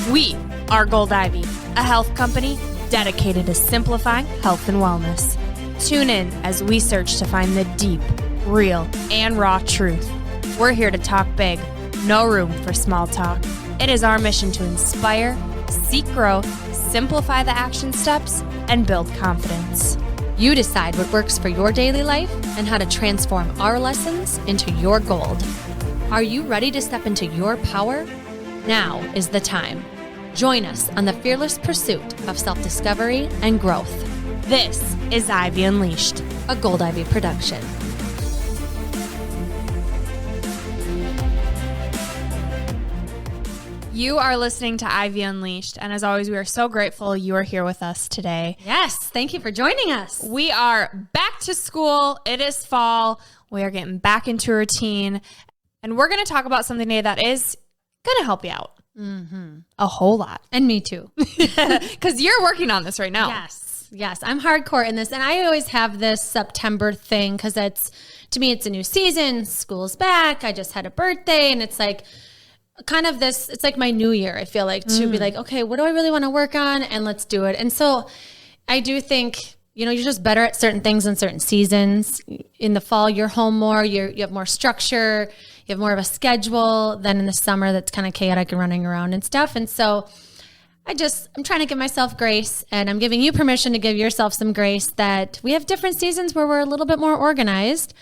We are Gold Ivy, a health company dedicated to simplifying health and wellness. Tune in as we search to find the deep, real, and raw truth. We're here to talk big, no room for small talk. It is our mission to inspire, seek growth, simplify the action steps, and build confidence. You decide what works for your daily life and how to transform our lessons into your gold. Are you ready to step into your power? Now is the time. Join us on the fearless pursuit of self-discovery and growth. This is Ivy Unleashed, a Gold Ivy production. You are listening to Ivy Unleashed, and as always, we are so grateful you are here with us today. Yes, thank you for joining us. We are back to school. It is fall. We are getting back into routine, and we're going to talk about something today that is going to help you out. A whole lot. And me too. Because you're working on this right now. Yes, I'm hardcore in this, and I always have this September thing because to me, it's a new season. School's back. I just had a birthday, and it's like, kind of this, it's like my new year, I feel like, to be like, okay, what do I really want to work on? And let's do it. And so I do think, you're just better at certain things in certain seasons. In the fall, you're home more, you have more structure, you have more of a schedule than in the summer that's kind of chaotic and running around and stuff. And so I'm trying to give myself grace, and I'm giving you permission to give yourself some grace that we have different seasons where we're a little bit more organized.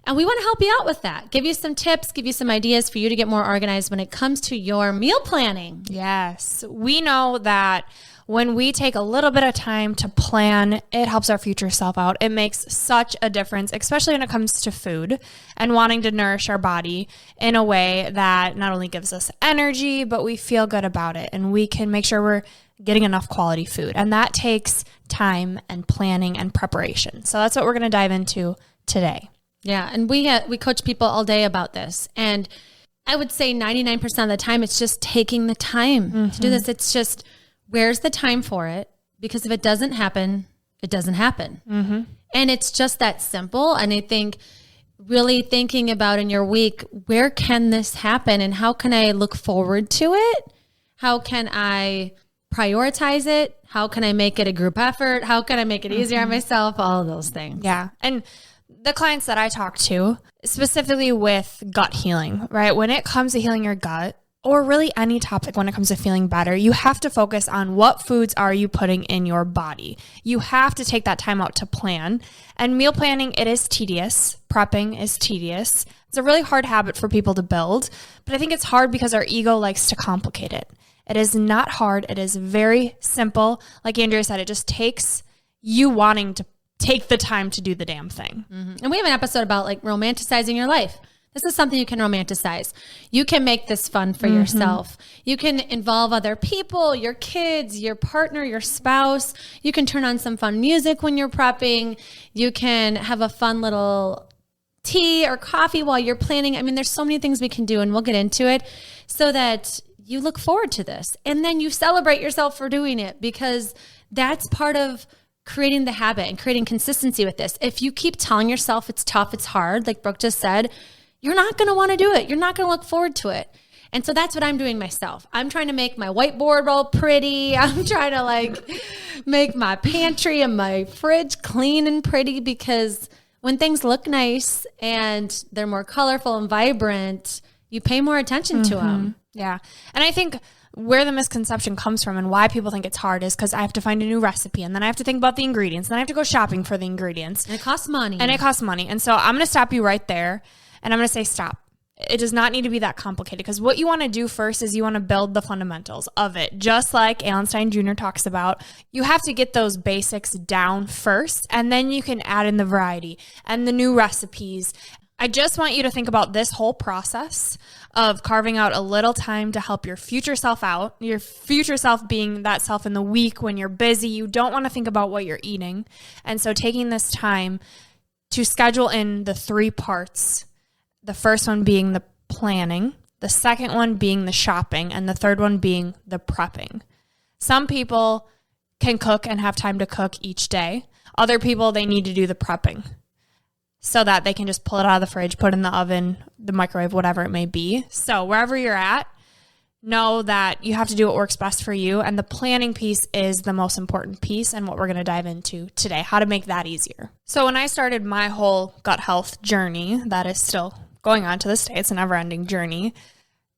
And we want to help you out with that. Give you some tips, give you some ideas for you to get more organized when it comes to your meal planning. Yes. We know that when we take a little bit of time to plan, it helps our future self out. It makes such a difference, especially when it comes to food and wanting to nourish our body in a way that not only gives us energy, but we feel good about it. And we can make sure we're getting enough quality food. And that takes time and planning and preparation. So that's what we're going to dive into today. Yeah, and we coach people all day about this. And I would say 99% of the time, it's just taking the time to do this. It's just, where's the time for it? Because if it doesn't happen, it doesn't happen. And it's just that simple. And I think really thinking about in your week, where can this happen? And how can I look forward to it? How can I prioritize it? How can I make it a group effort? How can I make it easier on myself? All of those things. Yeah. And the clients that I talk to, specifically with gut healing, right? When it comes to healing your gut, or really any topic when it comes to feeling better, you have to focus on what foods are you putting in your body. You have to take that time out to plan. And meal planning, it is tedious. Prepping is tedious. It's a really hard habit for people to build, but I think it's hard because our ego likes to complicate it. It is not hard. It is very simple. Like Andrea said, it just takes you wanting to take the time to do the damn thing. And we have an episode about like romanticizing your life. This is something you can romanticize. You can make this fun for yourself. You can involve other people, your kids, your partner, your spouse. You can turn on some fun music when you're prepping. You can have a fun little tea or coffee while you're planning. I mean, there's so many things we can do, and we'll get into it so that you look forward to this. And then you celebrate yourself for doing it, because that's part of creating the habit and creating consistency with this. If you keep telling yourself it's tough, it's hard, like Brooke just said, you're not going to want to do it. You're not going to look forward to it. And so that's what I'm doing myself. I'm trying to make my whiteboard all pretty. I'm trying to make my pantry and my fridge clean and pretty, because when things look nice and they're more colorful and vibrant, you pay more attention to them. Yeah. And I think where the misconception comes from and why people think it's hard is because I have to find a new recipe, and then I have to think about the ingredients, and then I have to go shopping for the ingredients. And it costs money. And so I'm going to stop you right there, and I'm going to say stop. It does not need to be that complicated, because what you want to do first is you want to build the fundamentals of it. Just like Alan Stein Jr. talks about, you have to get those basics down first, and then you can add in the variety and the new recipes. I just want you to think about this whole process of carving out a little time to help your future self out, your future self being that self in the week when you're busy. You don't want to think about what you're eating. And so taking this time to schedule in the 3 parts, the first one being the planning, the second one being the shopping, and the third one being the prepping. Some people can cook and have time to cook each day. Other people, they need to do the prepping so that they can just pull it out of the fridge, put it in the oven, the microwave, whatever it may be. So wherever you're at, know that you have to do what works best for you. And the planning piece is the most important piece and what we're going to dive into today, how to make that easier. So when I started my whole gut health journey, that is still going on to this day, it's a never ending journey.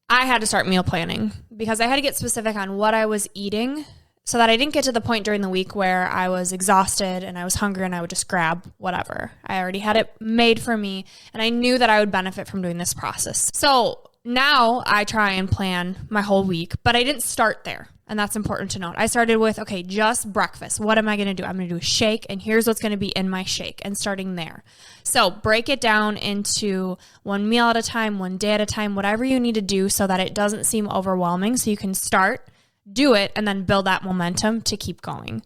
I had to start meal planning because I had to get specific on what I was eating so that I didn't get to the point during the week where I was exhausted and I was hungry and I would just grab whatever. I already had it made for me and I knew that I would benefit from doing this process. So now I try and plan my whole week, but I didn't start there. And that's important to note. I started with, okay, just breakfast. What am I going to do? I'm going to do a shake, and here's what's going to be in my shake, and starting there. So break it down into one meal at a time, one day at a time, whatever you need to do so that it doesn't seem overwhelming. So you can start, do it, and then build that momentum to keep going.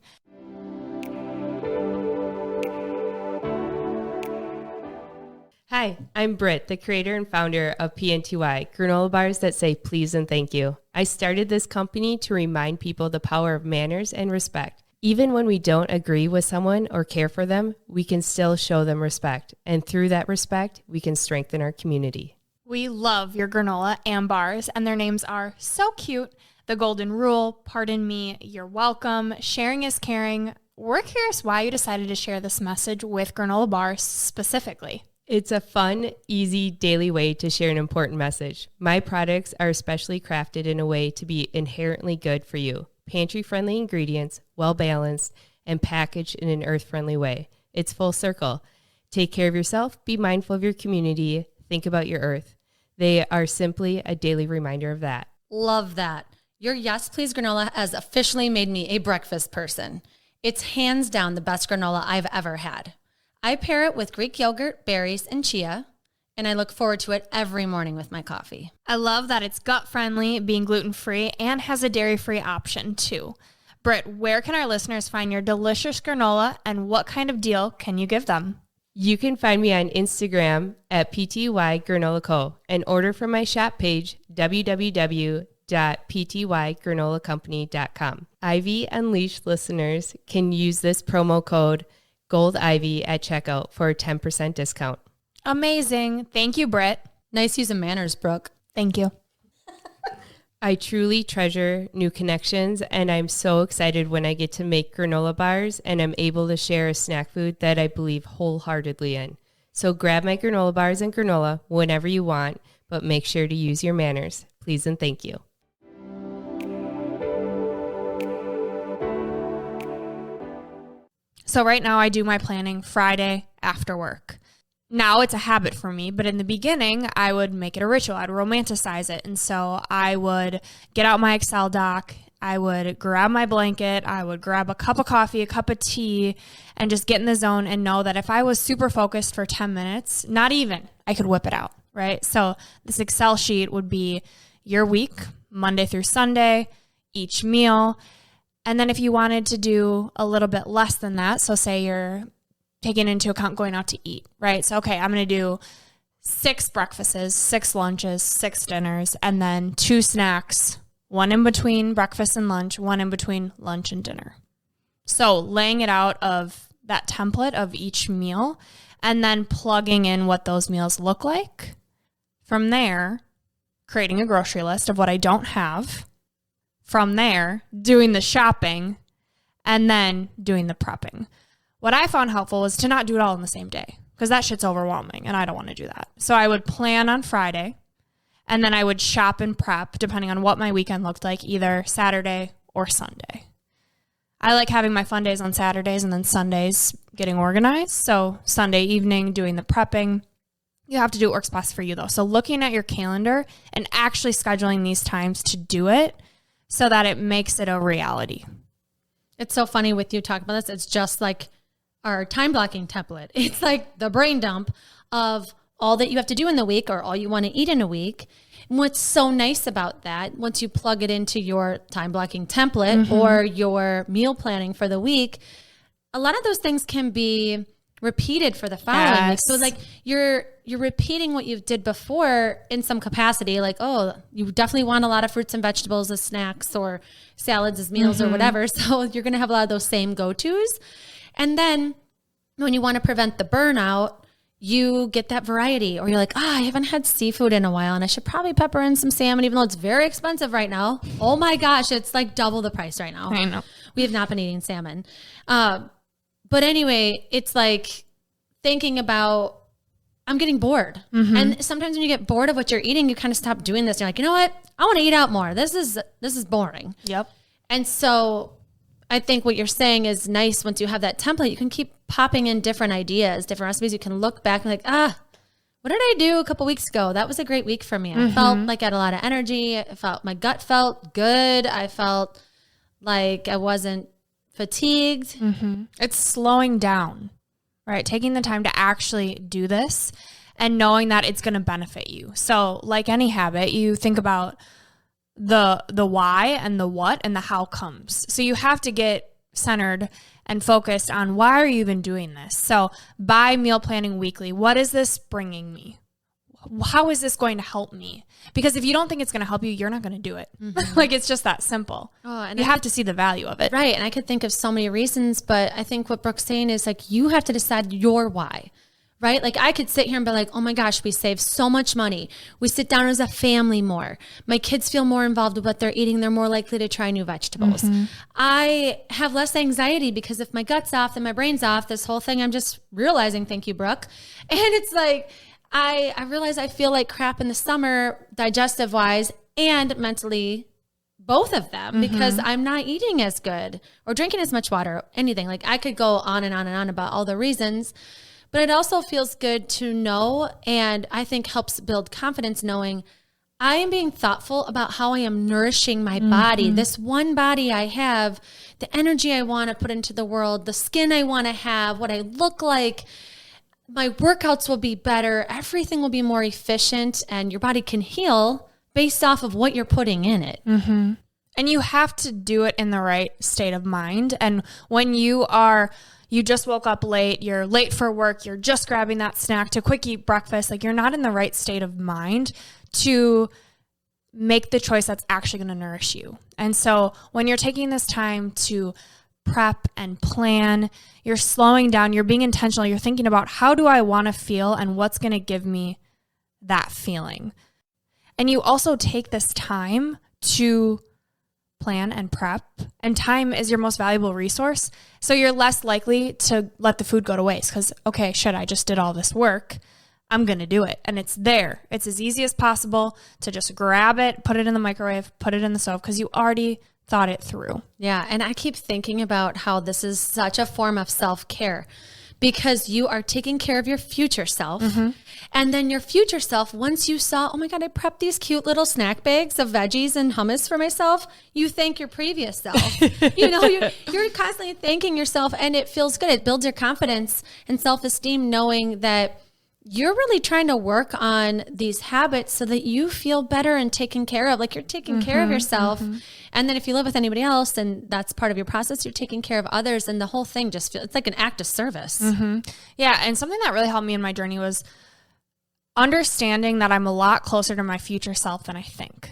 Hi, I'm Britt, the creator and founder of PNTY, granola bars that say please and thank you. I started this company to remind people the power of manners and respect. Even when we don't agree with someone or care for them, we can still show them respect. And through that respect, we can strengthen our community. We love your granola and bars, and their names are so cute. The Golden Rule, Pardon Me, You're Welcome, Sharing is Caring. We're curious why you decided to share this message with granola bars specifically. It's a fun, easy, daily way to share an important message. My products are especially crafted in a way to be inherently good for you. Pantry-friendly ingredients, well-balanced, and packaged in an earth-friendly way. It's full circle. Take care of yourself, be mindful of your community, think about your earth. They are simply a daily reminder of that. Love that. Your Yes Please granola has officially made me a breakfast person. It's hands down the best granola I've ever had. I pair it with Greek yogurt, berries, and chia, and I look forward to it every morning with my coffee. I love that it's gut-friendly, being gluten-free, and has a dairy-free option too. Britt, where can our listeners find your delicious granola, and what kind of deal can you give them? You can find me on Instagram at PTY Granola Co. and order from my shop page, www.ptygranolacompany.com. Ivy Unleashed listeners can use this promo code Gold Ivy at checkout for a 10% discount. Amazing. Thank you, Britt. Nice use of manners, Brooke. Thank you. I truly treasure new connections, and I'm so excited when I get to make granola bars and I'm able to share a snack food that I believe wholeheartedly in. So grab my granola bars and granola whenever you want, but make sure to use your manners. Please and thank you. So right now I do my planning Friday after work. Now it's a habit for me, but in the beginning I would make it a ritual. I'd romanticize it. And so I would get out my Excel doc. I would grab my blanket. I would grab a cup of coffee, a cup of tea, and just get in the zone and know that if I was super focused for 10 minutes, not even, I could whip it out, right? So this Excel sheet would be your week, Monday through Sunday, each meal. And then if you wanted to do a little bit less than that, so say you're taking into account going out to eat, right? So, okay, I'm going to do 6 breakfasts, 6 lunches, 6 dinners, and then 2 snacks, 1 in between breakfast and lunch, 1 in between lunch and dinner. So laying it out of that template of each meal and then plugging in what those meals look like. From there, creating a grocery list of what I don't have. From there, doing the shopping, and then doing the prepping. What I found helpful was to not do it all in the same day because that shit's overwhelming and I don't want to do that. So I would plan on Friday and then I would shop and prep depending on what my weekend looked like, either Saturday or Sunday. I like having my fun days on Saturdays and then Sundays getting organized. So Sunday evening doing the prepping. You have to do what works best for you though. So looking at your calendar and actually scheduling these times to do it so that it makes it a reality. It's so funny with you talking about this. It's just like our time blocking template. It's like the brain dump of all that you have to do in the week or all you want to eat in a week. And what's so nice about that, once you plug it into your time blocking template or your meal planning for the week, a lot of those things can be repeated for the following week. So like you're repeating what you did before in some capacity, like, oh, you definitely want a lot of fruits and vegetables as snacks or salads as meals or whatever. So you're going to have a lot of those same go-tos. And then when you want to prevent the burnout, you get that variety, or you're like, I haven't had seafood in a while and I should probably pepper in some salmon, even though it's very expensive right now. Oh my gosh, it's like double the price right now. I know. We have not been eating salmon. But anyway, it's like thinking about, I'm getting bored. And sometimes when you get bored of what you're eating, you kind of stop doing this. You're like, you know what? I want to eat out more. This is boring. Yep. And so I think what you're saying is nice. Once you have that template, you can keep popping in different ideas, different recipes. You can look back and like, what did I do a couple weeks ago? That was a great week for me. I felt like I had a lot of energy. My gut felt good. I felt like I wasn't fatigued. It's slowing down, right? Taking the time to actually do this and knowing that it's going to benefit you. So like any habit, you think about the why and the what and the how comes. So you have to get centered and focused on why are you even doing this? So by meal planning weekly, what is this bringing me? How is this going to help me? Because if you don't think it's going to help you, you're not going to do it. Like it's just that simple. And you have to see the value of it. Right. And I could think of so many reasons, but I think what Brooke's saying is like, you have to decide your why. Right? Like I could sit here and be like, oh my gosh, we save so much money. We sit down as a family more. My kids feel more involved with what they're eating. They're more likely to try new vegetables. I have less anxiety because if my gut's off, then my brain's off. This whole thing I'm just realizing, thank you, Brooke. And it's like, I realize I feel like crap in the summer, digestive wise and mentally, both of them, because I'm not eating as good or drinking as much water, anything. Like I could go on and on and on about all the reasons. But it also feels good to know, and I think helps build confidence knowing I am being thoughtful about how I am nourishing my body. This one body I have, the energy I want to put into the world, the skin I want to have, what I look like, my workouts will be better. Everything will be more efficient, and your body can heal based off of what you're putting in it. And you have to do it in the right state of mind. And when you just woke up late, you're late for work, you're just grabbing that snack to quick eat breakfast, like you're not in the right state of mind to make the choice that's actually going to nourish you. And so when you're taking this time to prep and plan, you're slowing down, you're being intentional, you're thinking about how do I want to feel and what's going to give me that feeling. And you also take this time to plan and prep, and time is your most valuable resource. So you're less likely to let the food go to waste because, okay, shit, I just did all this work. I'm going to do it. And it's there. It's as easy as possible to just grab it, put it in the microwave, put it in the stove because you already thought it through. Yeah. And I keep thinking about how this is such a form of self-care because you are taking care of your future self. And then your future self, once you saw, oh my God, I prepped these cute little snack bags of veggies and hummus for myself, you thank your previous self. You're constantly thanking yourself and it feels good. It builds your confidence and self-esteem knowing that you're really trying to work on these habits so that you feel better and taken care of, like you're taking care of yourself. And then if you live with anybody else and that's part of your process, you're taking care of others and the whole thing just feels, it's like an act of service. Yeah. And something that really helped me in my journey was understanding that I'm a lot closer to my future self than I think.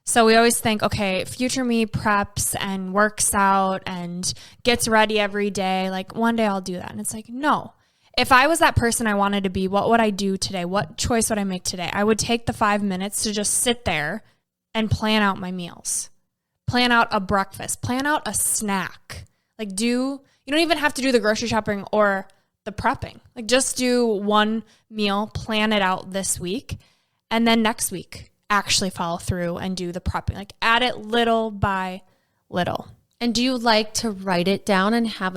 So we always think, okay, future me preps and works out and gets ready every day. Like one day I'll do that. And it's like, no. If I was that person I wanted to be, what would I do today? What choice would I make today? I would take the 5 minutes to just sit there and plan out my meals. Plan out a breakfast. Plan out a snack. You don't even have to do the grocery shopping or the prepping. Like just do one meal, plan it out this week, and then next week actually follow through and do the prepping. Like add it little by little. And do you like to write it down and have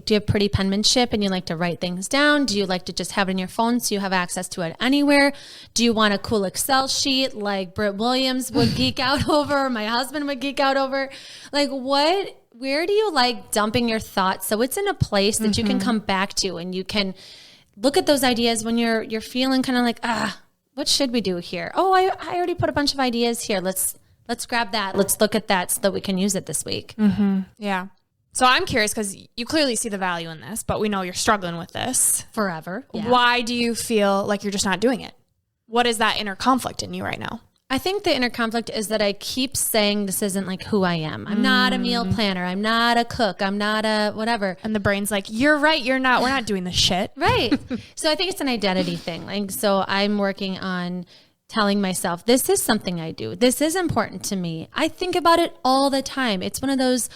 do you have pretty penmanship and you like to write things down? Do you like to just have it in your phone so you have access to it anywhere? Do you want a cool Excel sheet like Britt Williams would geek out over, my husband would geek out over? Where do you like dumping your thoughts so it's in a place that you can come back to and you can look at those ideas when you're feeling kind of like, what should we do here? Oh, I already put a bunch of ideas here. Let's grab that. Let's look at that so that we can use it this week. Yeah. So I'm curious because you clearly see the value in this, but we know you're struggling with this forever. Yeah. Why do you feel like you're just not doing it? What is that inner conflict in you right now? I think the inner conflict is that I keep saying this isn't like who I am. I'm not a meal planner. I'm not a cook. I'm not a whatever. And the brain's like, you're right. You're not. We're not doing this shit. Right. So I think it's an identity thing. Like, so I'm working on telling myself, this is something I do. This is important to me. I think about it all the time. It's one of those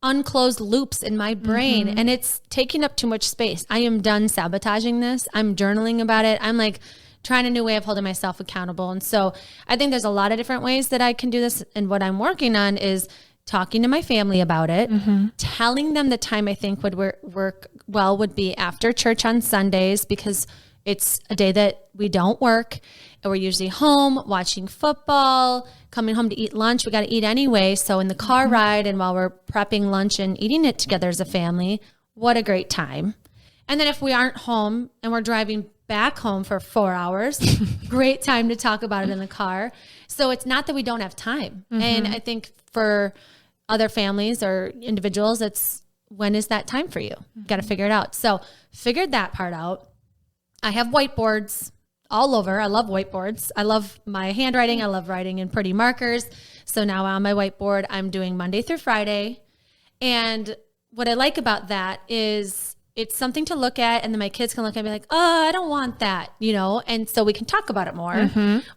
unclosed loops in my brain and it's taking up too much space. I am done sabotaging this. I'm journaling about it. I'm like trying a new way of holding myself accountable. And so I think there's a lot of different ways that I can do this. And what I'm working on is talking to my family about it, telling them the time I think would work well would be after church on Sundays, because it's a day that we don't work and we're usually home watching football, coming home to eat lunch. We got to eat anyway. So in the car ride and while we're prepping lunch and eating it together as a family, what a great time. And then if we aren't home and we're driving back home for 4 hours, great time to talk about it in the car. So it's not that we don't have time. And I think for other families or individuals, it's when is that time for you? You got to figure it out. So figured that part out. I have whiteboards all over. I love whiteboards. I love my handwriting. I love writing in pretty markers. So now on my whiteboard, I'm doing Monday through Friday. And what I like about that is it's something to look at, and then my kids can look at me like, oh, I don't want that, you know? And so we can talk about it more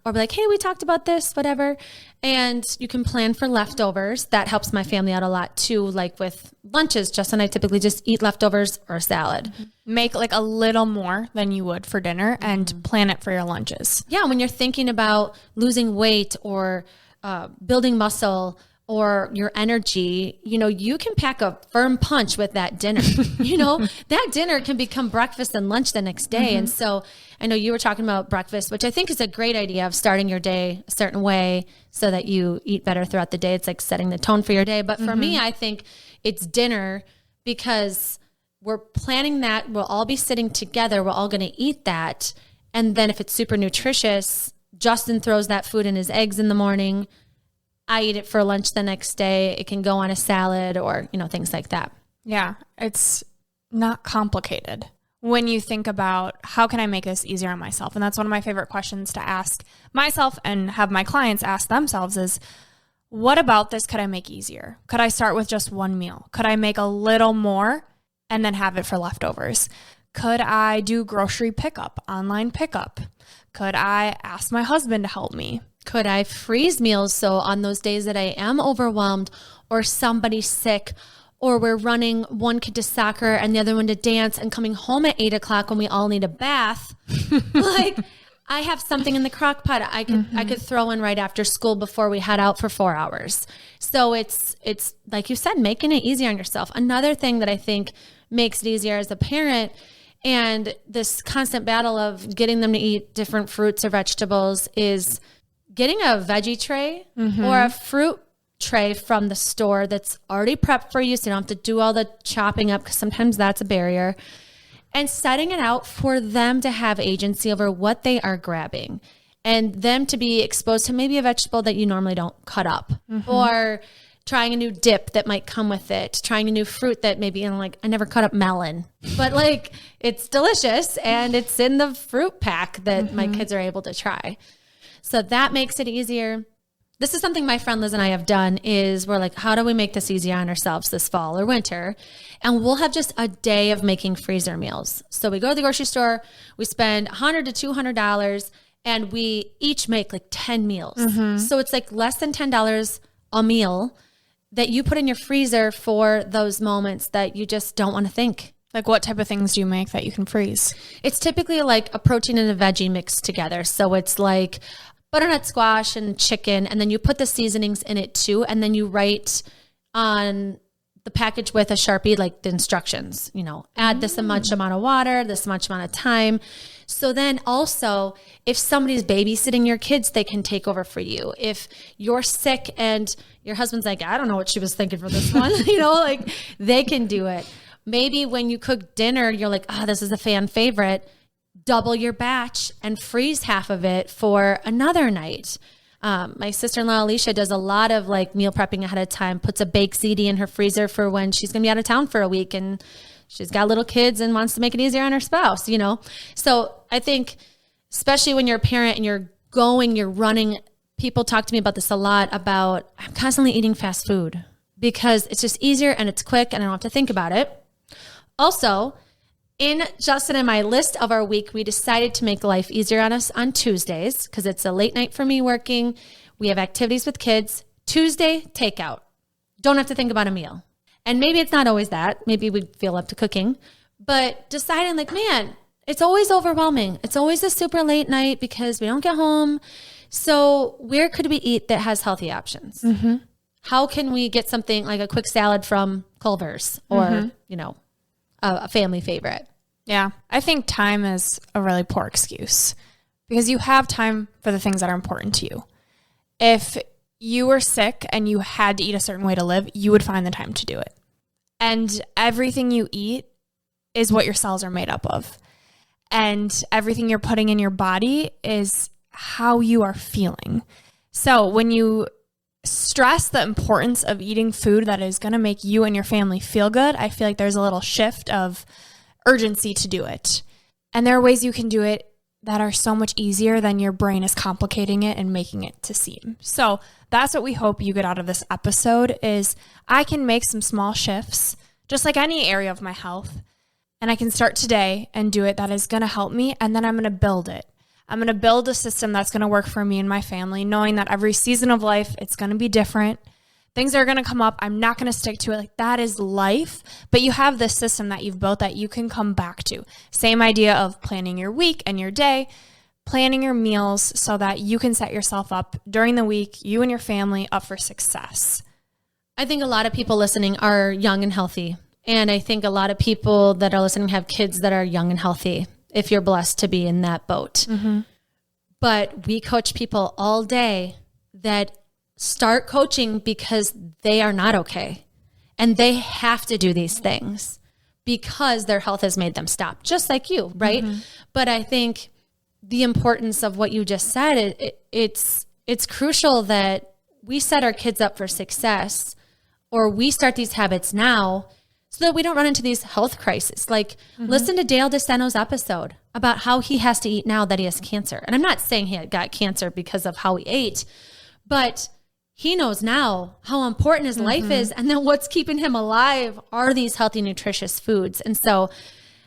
or be like, hey, we talked about this, whatever. And you can plan for leftovers. That helps my family out a lot too. Like with lunches, Justin and I typically just eat leftovers or a salad. Make like a little more than you would for dinner and plan it for your lunches. Yeah. When you're thinking about losing weight or building muscle or your energy, you know, you can pack a firm punch with that dinner. You know, that dinner can become breakfast and lunch the next day. And so I know you were talking about breakfast, which I think is a great idea of starting your day a certain way so that you eat better throughout the day. It's like setting the tone for your day. But for me, I think it's dinner because we're planning that. We'll all be sitting together. We're all going to eat that. And then if it's super nutritious, Justin throws that food in his eggs in the morning. I eat it for lunch the next day. It can go on a salad or, you know, things like that. Yeah. It's not complicated when you think about how can I make this easier on myself? And that's one of my favorite questions to ask myself and have my clients ask themselves is, what about this could I make easier? Could I start with just one meal? Could I make a little more and then have it for leftovers? Could I do grocery pickup, online pickup? Could I ask my husband to help me? Could I freeze meals so on those days that I am overwhelmed or somebody's sick or we're running one kid to soccer and the other one to dance and coming home at 8 o'clock when we all need a bath, like I have something in the crock pot I could throw in right after school before we head out for 4 hours. So it's like you said, making it easier on yourself. Another thing that I think makes it easier as a parent and this constant battle of getting them to eat different fruits or vegetables is getting a veggie tray or a fruit tray from the store that's already prepped for you so you don't have to do all the chopping up because sometimes that's a barrier, and setting it out for them to have agency over what they are grabbing and them to be exposed to maybe a vegetable that you normally don't cut up or trying a new dip that might come with it, trying a new fruit that maybe, you know, like I never cut up melon, but like it's delicious and it's in the fruit pack that my kids are able to try. So that makes it easier. This is something my friend Liz and I have done is we're like, how do we make this easier on ourselves this fall or winter? And we'll have just a day of making freezer meals. So we go to the grocery store, we spend $100 to $200 and we each make like 10 meals. So it's like less than $10 a meal that you put in your freezer for those moments that you just don't want to think. Like what type of things do you make that you can freeze? It's typically like a protein and a veggie mixed together. So it's like butternut squash and chicken, and then you put the seasonings in it too, and then you write on the package with a Sharpie like the instructions, you know, add this much amount of water, this much amount of time. So then also, if somebody's babysitting your kids, they can take over for you. If you're sick and your husband's like, I don't know what she was thinking for this one, you know, like they can do it. Maybe when you cook dinner, you're like, oh, this is a fan favorite. Double your batch and freeze half of it for another night. My sister-in-law, Alicia, does a lot of like meal prepping ahead of time, puts a baked ziti in her freezer for when she's going to be out of town for a week and she's got little kids and wants to make it easier on her spouse, you know? So I think, especially when you're a parent and you're running people talk to me about this a lot, about I'm constantly eating fast food because it's just easier and it's quick and I don't have to think about it. Also, in Justin and my list of our week, we decided to make life easier on us on Tuesdays because it's a late night for me working. We have activities with kids. Tuesday, takeout. Don't have to think about a meal. And maybe it's not always that. Maybe we feel up to cooking. But deciding like, man, it's always overwhelming. It's always a super late night because we don't get home. So where could we eat that has healthy options? Mm-hmm. How can we get something like a quick salad from Culver's or, a family favorite? Yeah. I think time is a really poor excuse because you have time for the things that are important to you. If you were sick and you had to eat a certain way to live, you would find the time to do it. And everything you eat is what your cells are made up of. And everything you're putting in your body is how you are feeling. So when you stress the importance of eating food that is going to make you and your family feel good, I feel like there's a little shift of urgency to do it. And there are ways you can do it that are so much easier than your brain is complicating it and making it to seem. So that's what we hope you get out of this episode is I can make some small shifts, just like any area of my health, and I can start today and do it that is going to help me, and then I'm going to build it. I'm going to build a system that's going to work for me and my family, knowing that every season of life, it's going to be different. Things are going to come up. I'm not going to stick to it. Like that is life. But you have this system that you've built that you can come back to. Same idea of planning your week and your day, planning your meals so that you can set yourself up during the week, you and your family up for success. I think a lot of people listening are young and healthy. And I think a lot of people that are listening have kids that are young and healthy, if you're blessed to be in that boat. Mm-hmm. But we coach people all day that start coaching because they are not okay. And they have to do these things because their health has made them stop, just like you, right? Mm-hmm. But I think the importance of what you just said, it's crucial that we set our kids up for success, or we start these habits now so that we don't run into these health crises. Like, listen to Dale DeSeno's episode about how he has to eat now that he has cancer. And I'm not saying he got cancer because of how he ate, but he knows now how important his life is. And then what's keeping him alive are these healthy, nutritious foods. And so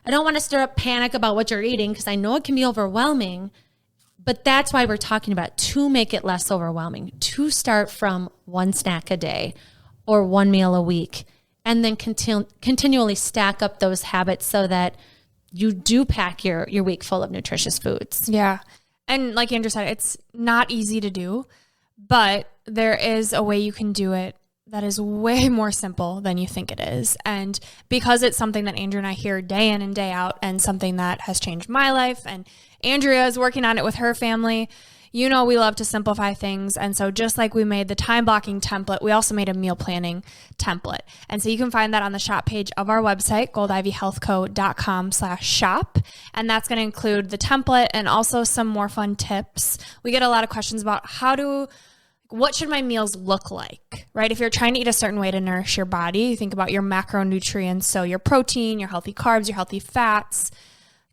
I don't want to stir up panic about what you're eating because I know it can be overwhelming, but that's why we're talking about to make it less overwhelming, to start from one snack a day or one meal a week, and then continually stack up those habits so that you do pack your week full of nutritious foods. Yeah. And like Andrea said, it's not easy to do, but there is a way you can do it that is way more simple than you think it is. And because it's something that Andrea and I hear day in and day out, and something that has changed my life, and Andrea is working on it with her family, you know, we love to simplify things. And so just like we made the time blocking template, we also made a meal planning template. And so you can find that on the shop page of our website, goldivyhealthco.com/shop. And that's going to include the template and also some more fun tips. We get a lot of questions about what should my meals look like, right? If you're trying to eat a certain way to nourish your body, you think about your macronutrients. So your protein, your healthy carbs, your healthy fats.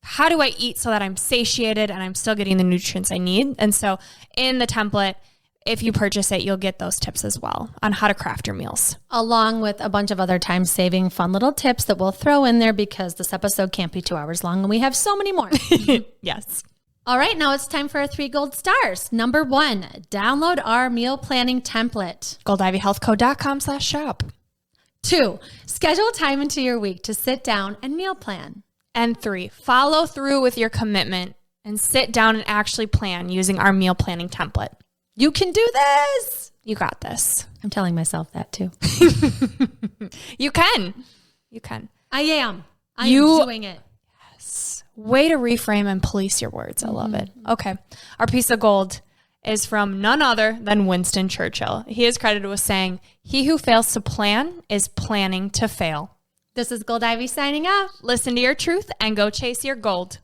How do I eat so that I'm satiated and I'm still getting the nutrients I need? And so in the template, if you purchase it, you'll get those tips as well on how to craft your meals. Along with a bunch of other time-saving fun little tips that we'll throw in there because this episode can't be 2 hours long and we have so many more. Yes. All right, now it's time for our 3 gold stars. Number 1, download our meal planning template. goldivyhealthco.com/shop. 2, schedule time into your week to sit down and meal plan. And 3, follow through with your commitment and sit down and actually plan using our meal planning template. You can do this. You got this. I'm telling myself that too. You can. You can. I am doing it. Yes. Way to reframe and police your words. I love it. Okay. Our piece of gold is from none other than Winston Churchill. He is credited with saying, "He who fails to plan is planning to fail." This is Gold Ivy signing off. Listen to your truth and go chase your gold.